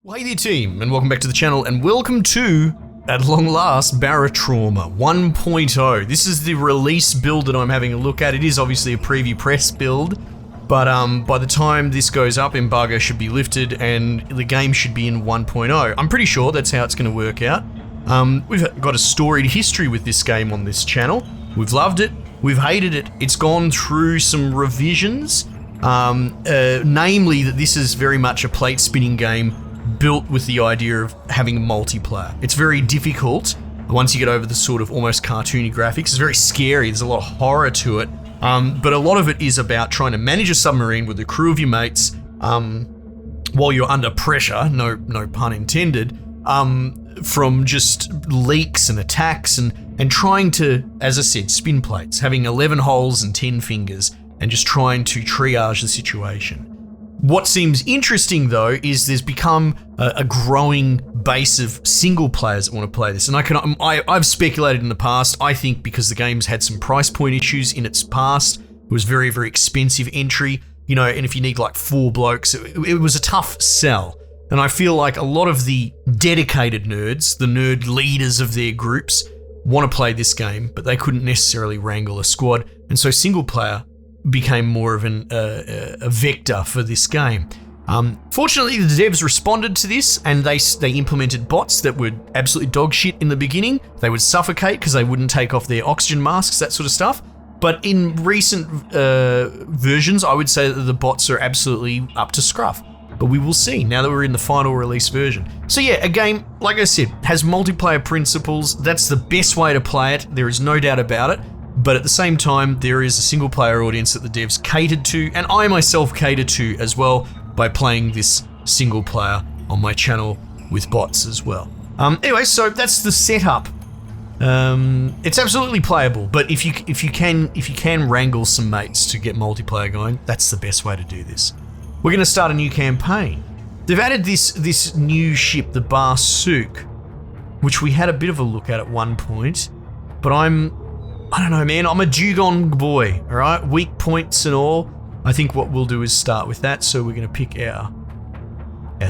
Well, hey there team, and welcome back to the channel, and welcome to, at long last, Barotrauma 1.0. This is the release build that I'm having a look at. It is obviously a preview press build, but by the time this goes up, embargo should be lifted and the game should be in 1.0. I'm pretty sure that's how it's going to work out. We've got a storied history with this game on this channel. We've loved it, we've hated it. It's gone through some revisions, namely that this is very much a plate spinning game built with the idea of having multiplayer. It's very difficult once you get over the sort of almost cartoony graphics. It's very scary, there's a lot of horror to it, but a lot of it is about trying to manage a submarine with a crew of your mates while you're under pressure, no pun intended, from just leaks and attacks and trying to, as I said, spin plates, having 11 holes and 10 fingers and just trying to triage the situation. What seems interesting though is there's become a growing base of single players that want to play this, and I've speculated in the past. I think because the game's had some price point issues in its past, it was very expensive entry, you know, and if you need like 4 blokes, it was a tough sell. And I feel like a lot of the dedicated nerds, the nerd leaders of their groups, want to play this game, but they couldn't necessarily wrangle a squad, and so single player became more of a vector for this game. Fortunately, the devs responded to this and they implemented bots that were absolutely dog shit in the beginning. They would suffocate because they wouldn't take off their oxygen masks, that sort of stuff. But in recent versions, I would say that the bots are absolutely up to scruff. But we will see now that we're in the final release version. So yeah, a game, like I said, has multiplayer principles. That's the best way to play it. There is no doubt about it. But at the same time, there is a single player audience that the devs catered to, and I myself catered to as well by playing this single player on my channel with bots as well. Anyway, so that's the setup. It's absolutely playable, but if you can wrangle some mates to get multiplayer going, that's the best way to do this. We're going to start a new campaign. They've added this new ship, the Barotrauma, which we had a bit of a look at one point, but I don't know, man. I'm a dugong boy, all right? Weak points and all. I think what we'll do is start with that. So we're going to pick our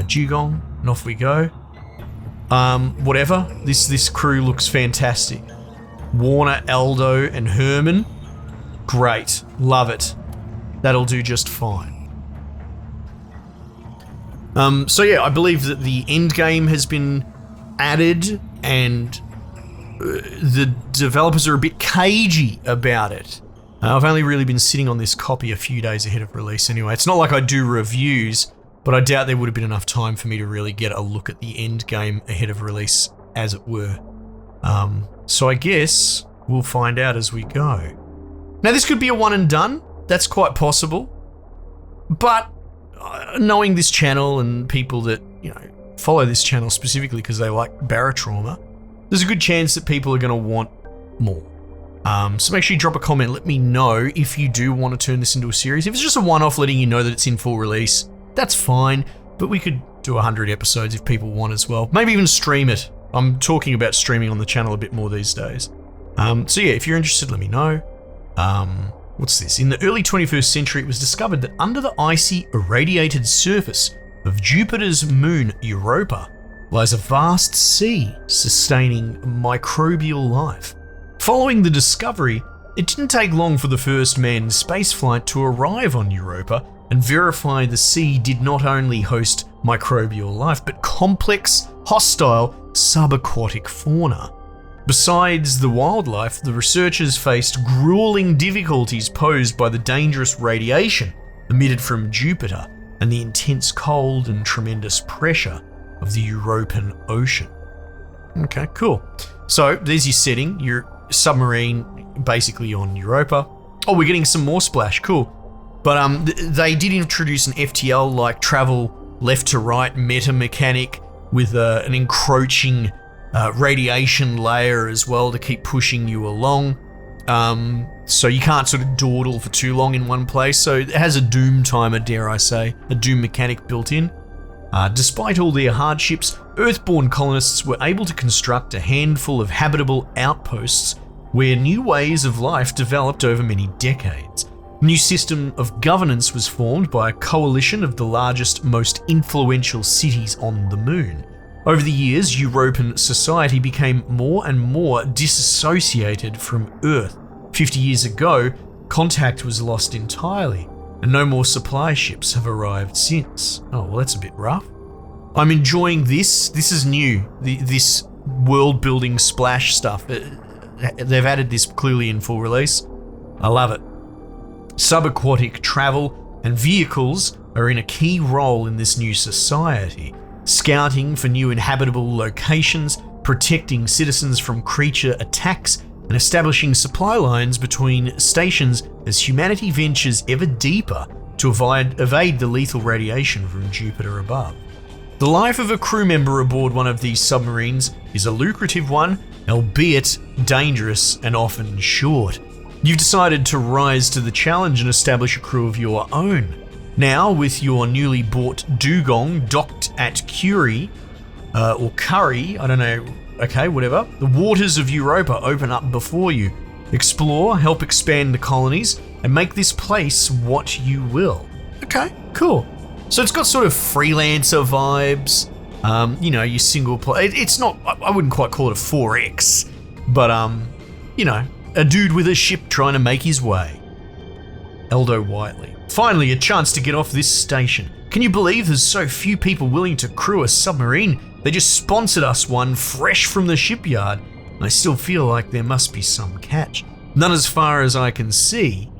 dugong, and off we go. Whatever. This crew looks fantastic. Warner, Aldo, and Herman. Great. Love it. That'll do just fine. So yeah, I believe that the end game has been added, and the developers are a bit cagey about it. I've only really been sitting on this copy a few days ahead of release anyway. It's not like I do reviews, but I doubt there would have been enough time for me to really get a look at the end game ahead of release, as it were. So I guess we'll find out as we go. Now this could be a one and done. That's quite possible. But knowing this channel and people that, you know, follow this channel specifically because they like Barotrauma, there's a good chance that people are going to want more. So make sure you drop a comment, let me know if you do want to turn this into a series. If it's just a one-off letting you know that it's in full release, that's fine, but we could do 100 episodes if people want as well. Maybe even stream it. I'm talking about streaming on the channel a bit more these days. So yeah, if you're interested, let me know. What's this? In the early 21st century, it was discovered that under the icy, irradiated surface of Jupiter's moon, Europa, lies a vast sea sustaining microbial life. Following the discovery, it didn't take long for the first manned spaceflight to arrive on Europa and verify the sea did not only host microbial life, but complex, hostile, subaquatic fauna. Besides the wildlife, the researchers faced grueling difficulties posed by the dangerous radiation emitted from Jupiter and the intense cold and tremendous pressure of the European Ocean. Okay, cool. So there's your setting, your submarine basically on Europa. Oh, we're getting some more splash, cool. But they did introduce an FTL like travel left to right meta mechanic with an encroaching radiation layer as well to keep pushing you along. So you can't sort of dawdle for too long in one place. So it has a doom timer, dare I say, a doom mechanic built in. Despite all their hardships, Earthborn colonists were able to construct a handful of habitable outposts where new ways of life developed over many decades. A new system of governance was formed by a coalition of the largest, most influential cities on the moon. Over the years, European society became more and more disassociated from Earth. 50 years ago, contact was lost entirely, and no more supply ships have arrived since. Oh, well, that's a bit rough. I'm enjoying this. This is new. This world-building splash stuff. They've added this clearly in full release. I love it. Subaquatic travel and vehicles are in a key role in this new society. Scouting for new inhabitable locations, protecting citizens from creature attacks, and establishing supply lines between stations as humanity ventures ever deeper to evade the lethal radiation from Jupiter above. The life of a crew member aboard one of these submarines is a lucrative one, albeit dangerous and often short. You've decided to rise to the challenge and establish a crew of your own. Now, with your newly bought dugong docked at Curie, or Curry, I don't know, okay, whatever, the waters of Europa open up before you. Explore, help expand the colonies, and make this place what you will. Okay, cool. So it's got sort of freelancer vibes, your single play. It's not, I wouldn't quite call it a 4X, but, a dude with a ship trying to make his way. Eldo Whiteley. Finally, a chance to get off this station. Can you believe there's so few people willing to crew a submarine? They just sponsored us one fresh from the shipyard. I still feel like there must be some catch. None as far as I can see.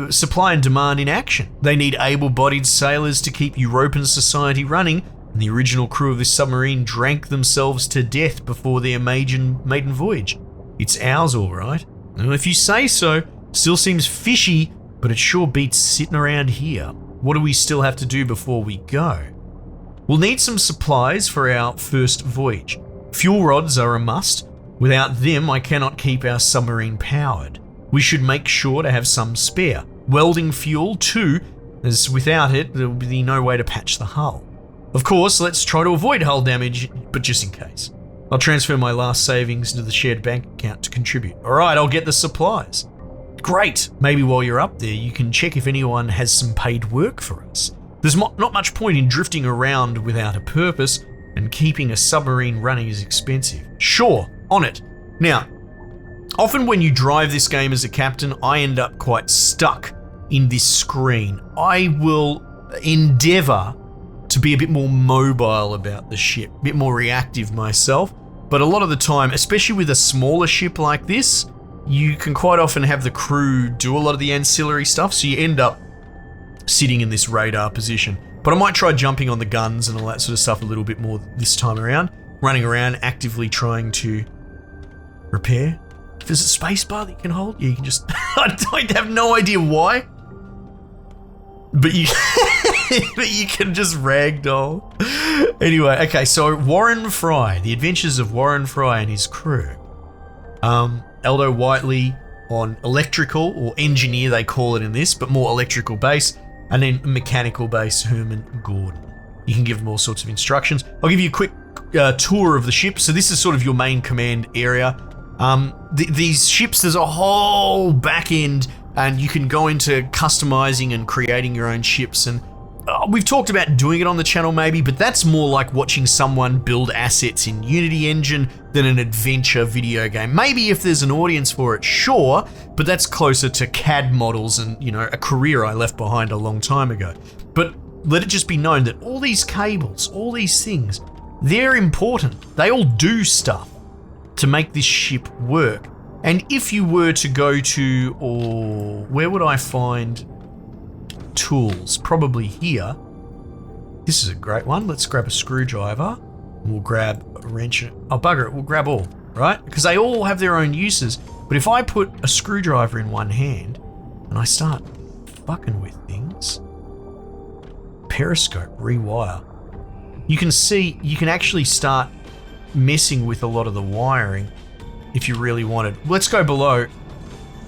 Supply and demand in action. They need able-bodied sailors to keep European society running, and the original crew of this submarine drank themselves to death before their maiden voyage. It's ours, all right. Well, if you say so. Still seems fishy, but it sure beats sitting around here. What do we still have to do before we go? We'll need some supplies for our first voyage. Fuel rods are a must. Without them, I cannot keep our submarine powered. We should make sure to have some spare. Welding fuel too, as without it, there will be no way to patch the hull. Of course, let's try to avoid hull damage, but just in case. I'll transfer my last savings into the shared bank account to contribute. All right, I'll get the supplies. Great. Maybe while you're up there, you can check if anyone has some paid work for us. There's not much point in drifting around without a purpose, and keeping a submarine running is expensive. Sure, on it. Now, often when you drive this game as a captain, I end up quite stuck in this screen. I will endeavor to be a bit more mobile about the ship, a bit more reactive myself, but a lot of the time, especially with a smaller ship like this, you can quite often have the crew do a lot of the ancillary stuff, so you end up sitting in this radar position. But I might try jumping on the guns and all that sort of stuff a little bit more this time around, running around actively trying to repair. If there's a space bar that you can hold, yeah, you can just... I have no idea why, but you can just ragdoll. Anyway, okay, so Warren Fry, the adventures of Warren Fry and his crew. Eldo Whiteley on electrical, or engineer they call it in this, but more electrical base, and then mechanical base Herman Gordon. You can give them all sorts of instructions. I'll give you a quick tour of the ship. So this is sort of your main command area. These ships, there's a whole back end, and you can go into customizing and creating your own ships, and we've talked about doing it on the channel maybe, but that's more like watching someone build assets in Unity Engine than an adventure video game. Maybe if there's an audience for it, sure, but that's closer to CAD models and, a career I left behind a long time ago. But let it just be known that all these cables, all these things, they're important. They all do stuff to make this ship work. And if you were to go to, or where would I find tools? Probably here. This is a great one. Let's grab a screwdriver. We'll grab a wrench. Oh, bugger it. We'll grab all, right? Because they all have their own uses. But if I put a screwdriver in one hand and I start fucking with things, periscope, rewire, you can see, you can actually start messing with a lot of the wiring if you really wanted. Let's go below.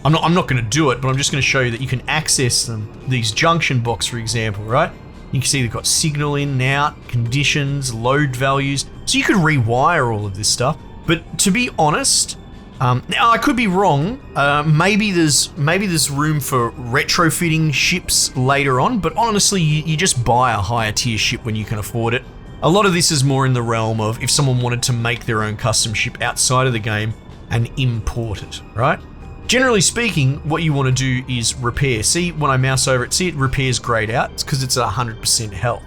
I'm not going to do it, but I'm just going to show you that you can access them. These junction box, for example, right? You can see they've got signal in and out, conditions, load values. So you could rewire all of this stuff. But to be honest, Now I could be wrong. Maybe there's room for retrofitting ships later on, but honestly, you just buy a higher tier ship when you can afford it. A lot of this is more in the realm of if someone wanted to make their own custom ship outside of the game and import it, right? Generally speaking, what you want to do is repair. See, when I mouse over it, see it repairs grayed out? It's because it's at 100% health.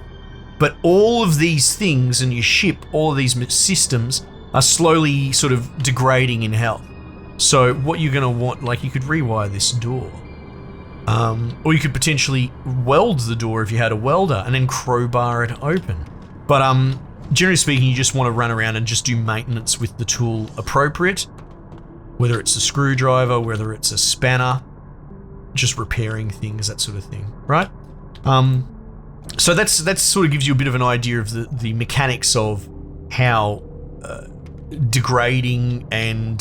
But all of these things in your ship, all of these systems are slowly sort of degrading in health. So what you're going to want, like you could rewire this door. Or you could potentially weld the door if you had a welder and then crowbar it open. But generally speaking, you just want to run around and just do maintenance with the tool appropriate. Whether it's a screwdriver, whether it's a spanner, just repairing things, that sort of thing, right? So that's sort of gives you a bit of an idea of the mechanics of how degrading and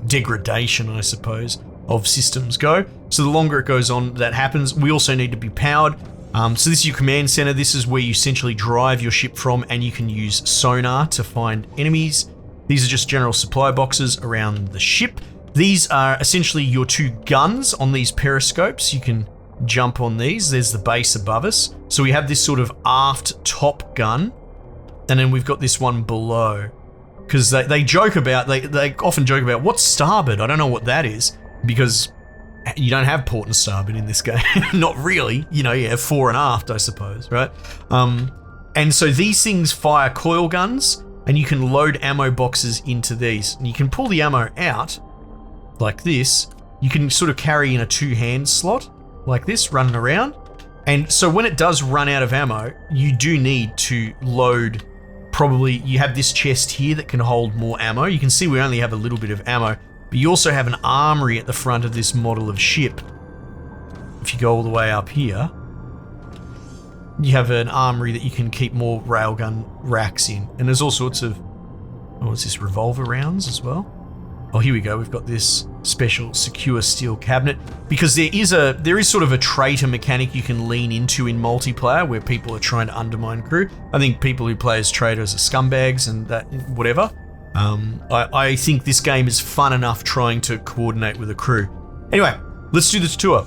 degradation, I suppose, of systems go. So the longer it goes on, that happens. We also need to be powered. So this is your command center. This is where you essentially drive your ship from, and you can use sonar to find enemies. These are just general supply boxes around the ship. These are essentially your two guns on these periscopes. You can jump on these. There's the base above us. So we have this sort of aft top gun, and then we've got this one below. Because they joke about, they often joke about, what's starboard? I don't know what that is, because you don't have port and starboard in this game. Not really. You know, you have fore and aft, I suppose, right? And so these things fire coil guns, and you can load ammo boxes into these. And you can pull the ammo out like this. You can sort of carry in a two-hand slot like this, running around. And so when it does run out of ammo, you do need to load. Probably you have this chest here that can hold more ammo. You can see we only have a little bit of ammo, but you also have an armory at the front of this model of ship. If you go all the way up here, you have an armory that you can keep more railgun racks in. And there's all sorts of, oh, what's this, revolver rounds as well? Oh, here we go. We've got this special secure steel cabinet, because there is sort of a traitor mechanic you can lean into in multiplayer where people are trying to undermine crew. I think people who play as traitors are scumbags and that, whatever. I think this game is fun enough trying to coordinate with a crew. Anyway, let's do this tour.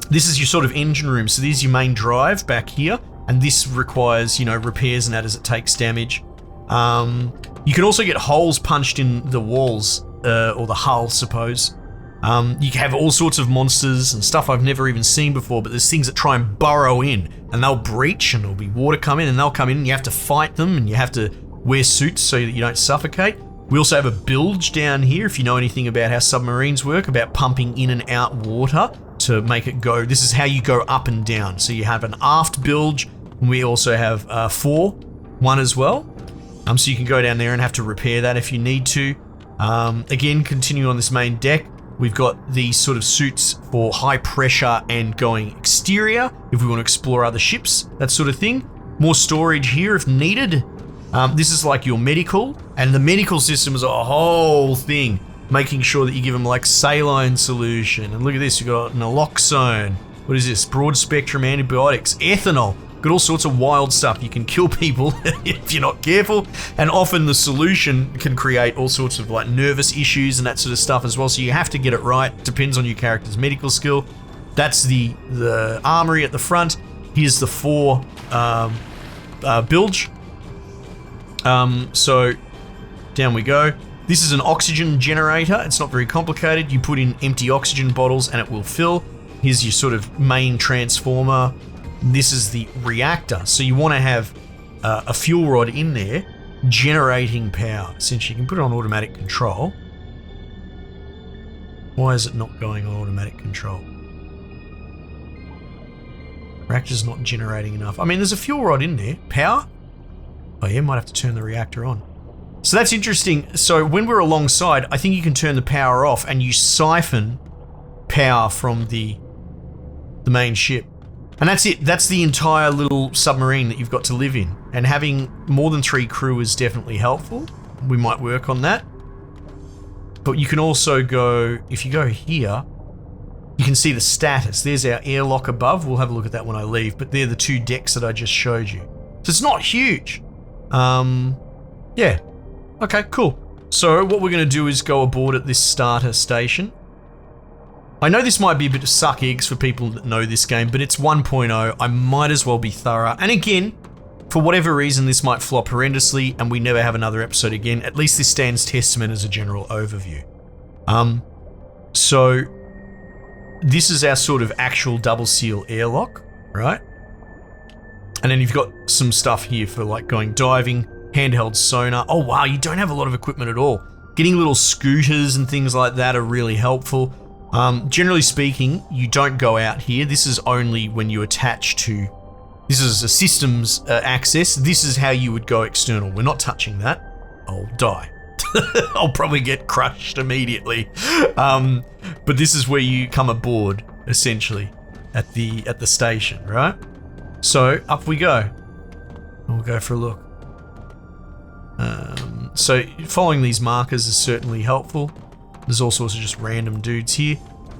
This is your sort of engine room. So there's your main drive back here, and this requires, repairs and that as it takes damage. You can also get holes punched in the walls, or the hull, suppose. You have all sorts of monsters and stuff I've never even seen before, but there's things that try and burrow in, and they'll breach, and there'll be water coming, and they'll come in, and you have to fight them, and you have to wear suits so that you don't suffocate. We also have a bilge down here, if you know anything about how submarines work, about pumping in and out water to make it go. This is how you go up and down. So you have an aft bilge, and we also have one as well. So you can go down there and have to repair that if you need to. Again, continue on this main deck. We've got these sort of suits for high pressure and going exterior if we want to explore other ships, that sort of thing. More storage here if needed. This is like your medical, and the medical system is a whole thing, making sure that you give them like saline solution. And look at this, you've got naloxone. What is this? Broad spectrum antibiotics, ethanol. Got all sorts of wild stuff. You can kill people if you're not careful, and often the solution can create all sorts of like nervous issues and that sort of stuff as well. So you have to get it right. Depends on your character's medical skill. That's the armory at the front. Here's the fore bilge. So down we go. This is an oxygen generator. It's not very complicated. You put in empty oxygen bottles and it will fill. Here's your sort of main transformer. This is the reactor. So you want to have a fuel rod in there generating power. Since you can put it on automatic control. Why is it not going on automatic control? Reactor's not generating enough. I mean, there's a fuel rod in there. Power? Oh yeah, might have to turn the reactor on. So that's interesting. So when we're alongside, I think you can turn the power off and you siphon power from the main ship. And that's it. That's the entire little submarine that you've got to live in. And having more than 3 crew is definitely helpful. We might work on that. But you can also go, if you go here, you can see the status. There's our airlock above. We'll have a look at that when I leave. But they're the 2 decks that I just showed you. So it's not huge. Yeah. Okay, cool. So what we're going to do is go aboard at this starter station. I know this might be a bit of suck eggs for people that know this game, but it's 1.0. I might as well be thorough. And again, for whatever reason, this might flop horrendously and we never have another episode again. At least this stands testament as a general overview. So this is our sort of actual double seal airlock, right? And then you've got some stuff here for like going diving, handheld sonar. Oh wow, you don't have a lot of equipment at all. Getting little scooters and things like that are really helpful. Generally speaking, you don't go out here. This is only when you attach to, this is a systems access. This is how you would go external. We're not touching that. I'll die. I'll probably get crushed immediately. But this is where you come aboard, essentially, at the station, right? So up we go. We'll go for a look. So following these markers is certainly helpful. There's all sorts of just random dudes here.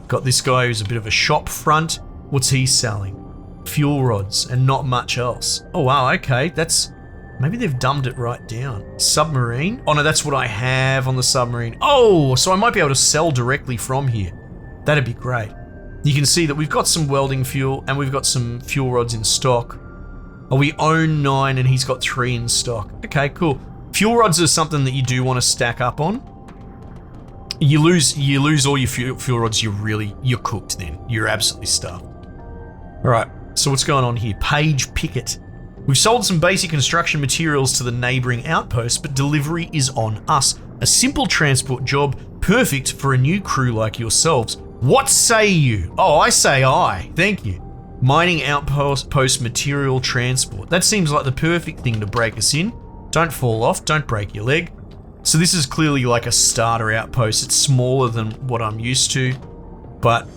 Got this guy who's a bit of a shop front. What's he selling? Fuel rods and not much else. Oh wow, okay, that's, maybe they've dumbed it right down. Submarine? Oh no, that's what I have on the submarine. Oh, so I might be able to sell directly from here. That'd be great. You can see that we've got some welding fuel and we've got some fuel rods in stock. Oh, we own 9 and he's got 3 in stock. Okay, cool. Fuel rods are something that you do want to stack up on. You lose all your fuel rods, you're cooked then. You're absolutely stuffed. All right, so what's going on here? Page Picket. We've sold some basic construction materials to the neighboring outpost, but delivery is on us. A simple transport job, perfect for a new crew like yourselves. What say you? Oh, I say aye. Thank you. Mining outpost material transport. That seems like the perfect thing to break us in. Don't fall off, don't break your leg. So this is clearly like a starter outpost. It's smaller than what I'm used to, but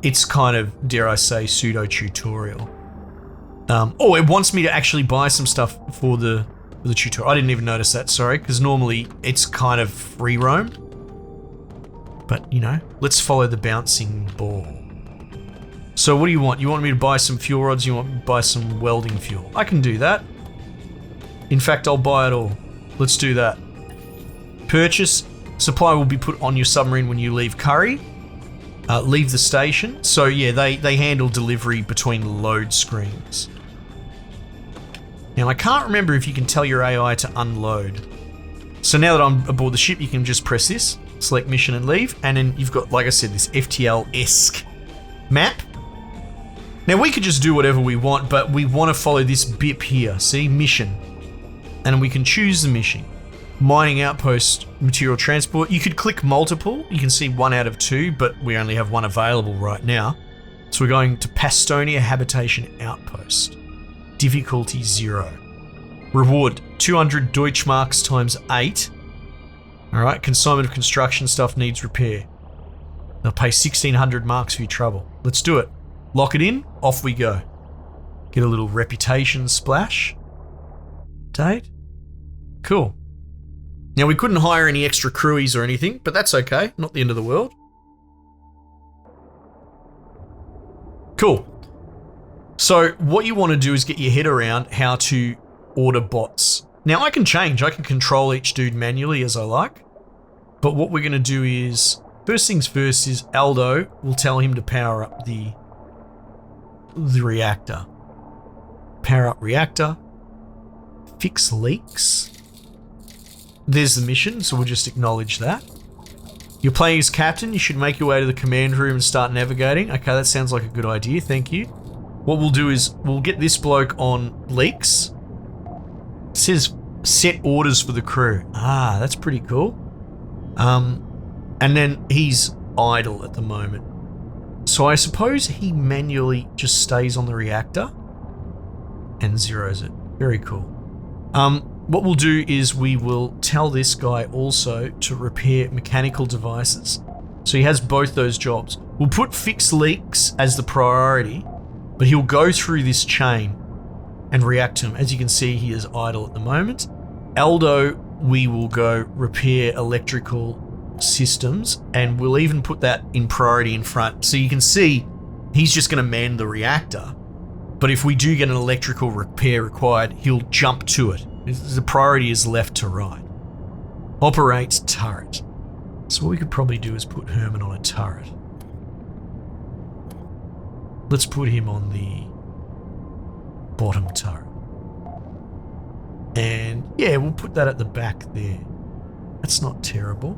it's kind of, dare I say, pseudo-tutorial. Oh, it wants me to actually buy some stuff for the tutorial. I didn't even notice that, sorry, because normally it's kind of free roam. But, you know, let's follow the bouncing ball. So what do you want? You want me to buy some fuel rods? You want me to buy some welding fuel? I can do that. In fact, I'll buy it all. Let's do that. Purchase. Supply will be put on your submarine when you leave Curry. Leave the station. So yeah, they handle delivery between load screens. Now I can't remember if you can tell your AI to unload. So now that I'm aboard the ship, you can just press this, select mission and leave, and then you've got, like I said, this FTL-esque map. Now we could just do whatever we want, but we want to follow this bip here, see, mission. And we can choose the mission. Mining outpost material transport. You could click multiple. You can see 1 out of 2, but we only have 1 available right now. So we're going to Pastonia Habitation Outpost. Difficulty 0. Reward 200 Deutschmarks times 8. Alright, consignment of construction stuff needs repair. They'll pay 1600 marks for your trouble. Let's do it. Lock it in, off we go. Get a little reputation splash. Date. Cool. Now we couldn't hire any extra crewies or anything, but that's okay, not the end of the world. Cool. So what you want to do is get your head around how to order bots. Now I can control each dude manually as I like, but what we're going to do is, first things first is Aldo will tell him to power up the reactor. Power up reactor, fix leaks. There's the mission, so we'll just acknowledge that. You're playing as captain, you should make your way to the command room and start navigating. Okay, that sounds like a good idea, thank you. What we'll do is, we'll get this bloke on leaks. It says, set orders for the crew. Ah, that's pretty cool. And then he's idle at the moment. So I suppose he manually just stays on the reactor and zeroes it. Very cool. What we'll do is we will tell this guy also to repair mechanical devices. So he has both those jobs. We'll put fix leaks as the priority, but he'll go through this chain and react to him. As you can see, he is idle at the moment. Aldo, we will go repair electrical systems, and we'll even put that in priority in front. So you can see he's just going to man the reactor, but if we do get an electrical repair required, he'll jump to it. The priority is left to right. Operate turret. So what we could probably do is put Herman on a turret. Let's put him on the bottom turret. And yeah, we'll put that at the back there. That's not terrible.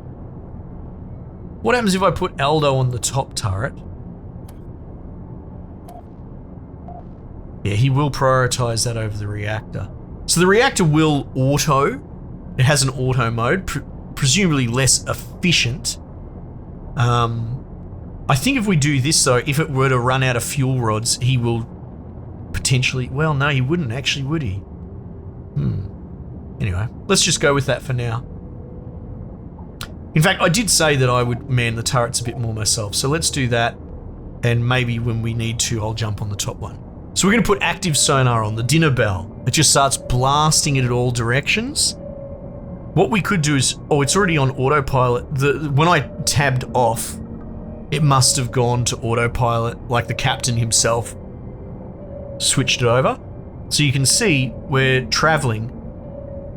What happens if I put Aldo on the top turret? Yeah, he will prioritize that over the reactor. So the reactor will auto. It has an auto mode, presumably less efficient. I think if we do this though, if it were to run out of fuel rods, he will potentially, well, no, he wouldn't actually, would he? Anyway, let's just go with that for now. In fact, I did say that I would man the turrets a bit more myself, so let's do that, and maybe when we need to, I'll jump on the top one. So we're going to put active sonar on, the dinner bell. It just starts blasting it at all directions. What we could do is, oh, it's already on autopilot. When I tabbed off, it must have gone to autopilot, like the captain himself switched it over. So you can see we're traveling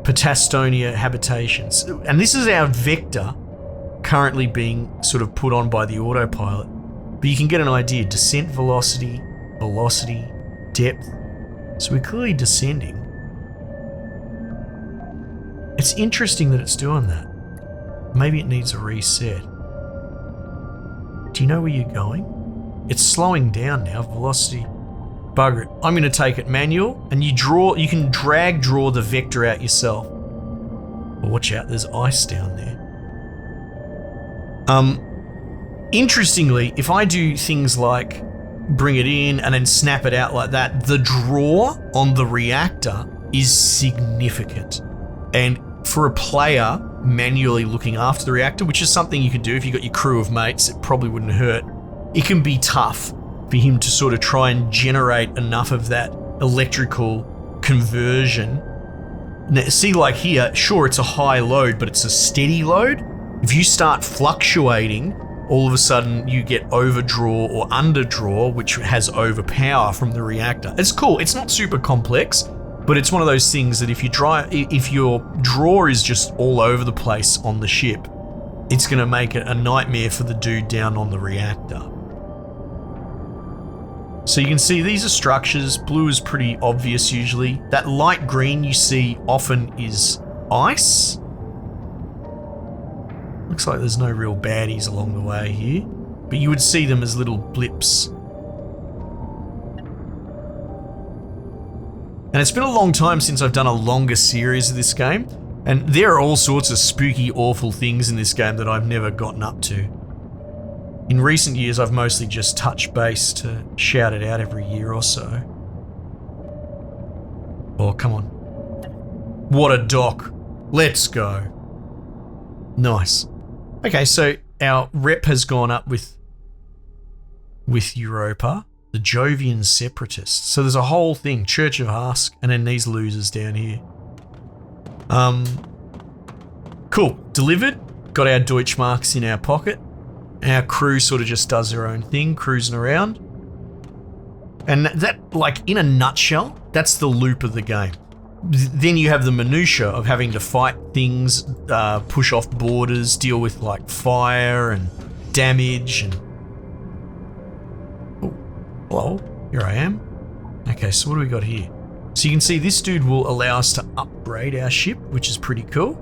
Patastonia habitations. And this is our vector currently being sort of put on by the autopilot. But you can get an idea, descent velocity, depth. So we're clearly descending. It's interesting that it's doing that. Maybe it needs a reset. Do you know where you're going? It's slowing down now, velocity. Bugger it. I'm going to take it manual, and you can drag draw the vector out yourself. But watch out, there's ice down there. Interestingly, if I do things like bring it in and then snap it out like that, the draw on the reactor is significant. And for a player manually looking after the reactor, which is something you can do if you've got your crew of mates, it probably wouldn't hurt. It can be tough for him to sort of try and generate enough of that electrical conversion. Now, see, like here, sure, it's a high load, but it's a steady load. If you start fluctuating, all of a sudden you get overdraw or underdraw, which has overpower from the reactor. It's cool. It's not super complex, but it's one of those things that if your draw is just all over the place on the ship, it's going to make it a nightmare for the dude down on the reactor. So you can see these are structures. Blue is pretty obvious usually. That light green you see often is ice. Looks like there's no real baddies along the way here, but you would see them as little blips. And it's been a long time since I've done a longer series of this game, and there are all sorts of spooky, awful things in this game that I've never gotten up to. In recent years, I've mostly just touched base to shout it out every year or so. Oh, come on. What a dock. Let's go. Nice. Okay, so our rep has gone up with Europa, the Jovian Separatists. So there's a whole thing, Church of Hask, and then these losers down here. Cool. Delivered. Got our Deutschmarks in our pocket. Our crew sort of just does their own thing, cruising around. And that, like, in a nutshell, that's the loop of the game. Then you have the minutiae of having to fight things, push off borders, deal with, like, fire and damage and... Oh, hello, here I am. Okay, so what do we got here? So you can see this dude will allow us to upgrade our ship, which is pretty cool.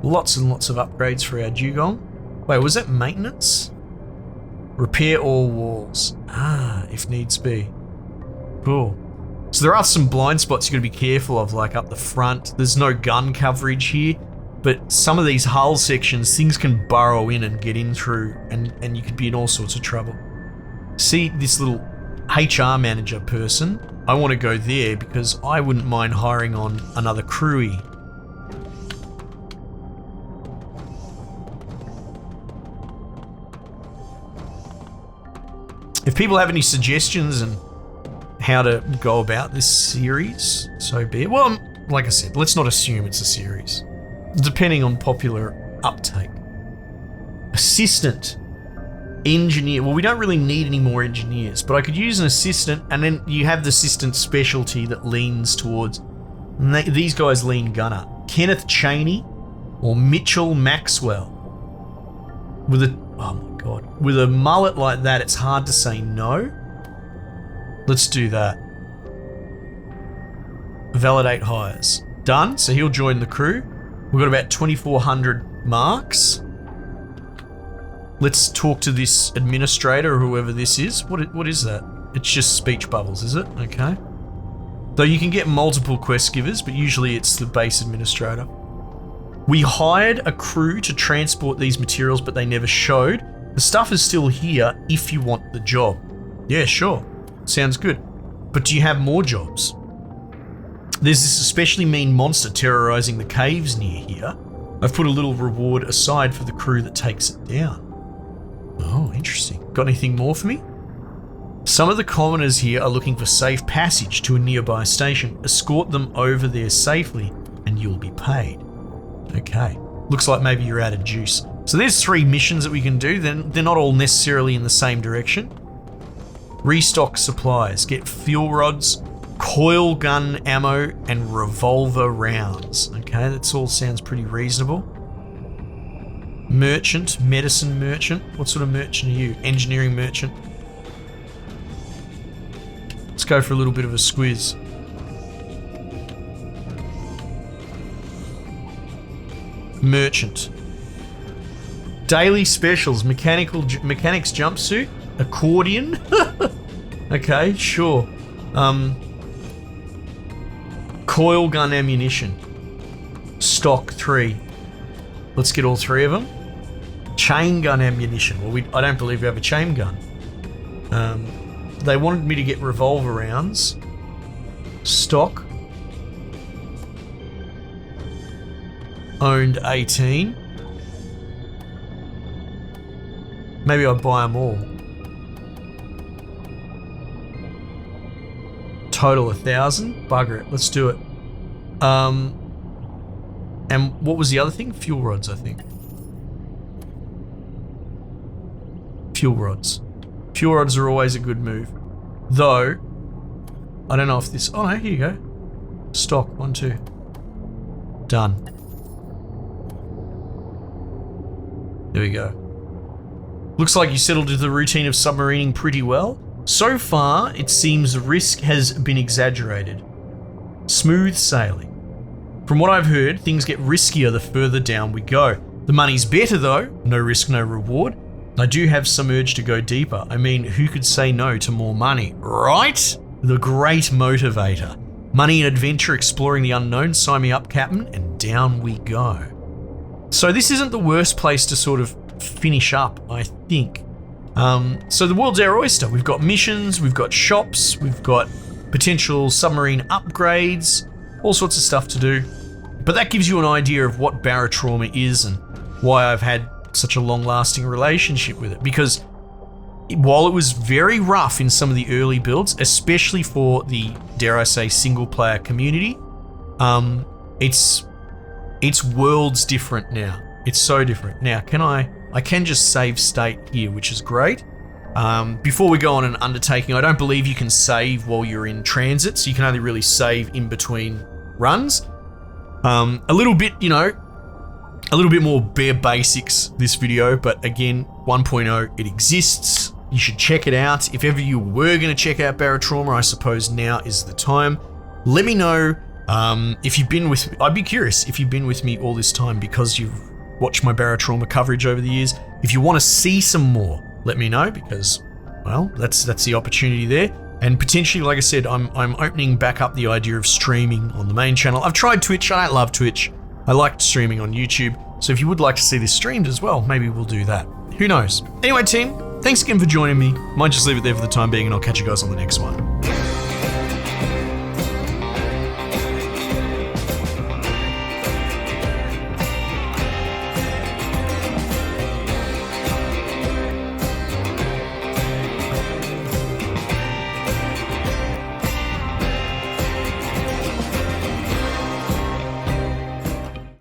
Lots and lots of upgrades for our dugong. Wait, was that maintenance? Repair all walls. Ah, if needs be. Cool. So there are some blind spots you've got to be careful of, like up the front. There's no gun coverage here, but some of these hull sections, things can burrow in and get in through, and you could be in all sorts of trouble. See this little HR manager person? I want to go there because I wouldn't mind hiring on another crewie. If people have any suggestions and how to go about this series, so be it. Well, like I said, let's not assume it's a series, depending on popular uptake. Assistant, engineer. Well, we don't really need any more engineers, but I could use an assistant, and then you have the assistant specialty that leans towards, these guys lean gunner. Kenneth Cheney, or Mitchell Maxwell. With a, oh my God, with a mullet like that, it's hard to say no. Let's do that. Validate hires. Done, so he'll join the crew. We've got about 2,400 marks. Let's talk to this administrator or whoever this is. What is that? It's just speech bubbles, is it? Okay. Though you can get multiple quest givers, but usually it's the base administrator. We hired a crew to transport these materials, but they never showed. The stuff is still here if you want the job. Yeah, sure. Sounds good. But do you have more jobs? There's this especially mean monster terrorizing the caves near here. I've put a little reward aside for the crew that takes it down. Oh, interesting. Got anything more for me? Some of the commoners here are looking for safe passage to a nearby station. Escort them over there safely and you'll be paid. Okay. Looks like maybe you're out of juice. So there's 3 missions that we can do. Then they're not all necessarily in the same direction. Restock supplies. Get fuel rods, coil gun ammo, and revolver rounds. Okay, that all sounds pretty reasonable. Merchant, medicine merchant. What sort of merchant are you? Engineering merchant. Let's go for a little bit of a squiz. Merchant. Daily specials, mechanics jumpsuit, accordion. Okay, sure. Coil gun ammunition. Stock 3. Let's get all 3 of them. Chain gun ammunition. Well, I don't believe we have a chain gun. They wanted me to get revolver rounds. Stock. Owned 18. Maybe I'll buy them all. Total 1,000. Bugger it. Let's do it. And what was the other thing? Fuel rods, I think. Fuel rods. Fuel rods are always a good move. Though, I don't know if this... Oh, no, here you go. Stock, 1, 2. Done. There we go. Looks like you settled into the routine of submarining pretty well. So far, it seems the risk has been exaggerated. Smooth sailing. From what I've heard, things get riskier the further down we go. The money's better though, no risk, no reward. I do have some urge to go deeper. I mean, who could say no to more money, right? The great motivator. Money and adventure, exploring the unknown. Sign me up, Captain, and down we go. So this isn't the worst place to sort of finish up, I think. So the world's our oyster. We've got missions, we've got shops, we've got potential submarine upgrades, all sorts of stuff to do. But that gives you an idea of what Barotrauma is and why I've had such a long-lasting relationship with it. Because while it was very rough in some of the early builds, especially for the, dare I say, single-player community, it's worlds different now. It's so different. Now, I can just save state here, which is great. Before we go on an undertaking, I don't believe you can save while you're in transit, so you can only really save in between runs. A little bit, a little bit more bare basics this video, but again, 1.0, it exists. You should check it out. If ever you were going to check out Barotrauma, I suppose now is the time. Let me know if you've been with me. I'd be curious if you've been with me all this time because you've watched my Barotrauma coverage over the years. If you want to see some more, let me know because, well, that's the opportunity there. And potentially, like I said, I'm opening back up the idea of streaming on the main channel. I've tried Twitch. I don't love Twitch. I liked streaming on YouTube. So if you would like to see this streamed as well, maybe we'll do that. Who knows? Anyway, team, thanks again for joining me. Might just leave it there for the time being, and I'll catch you guys on the next one.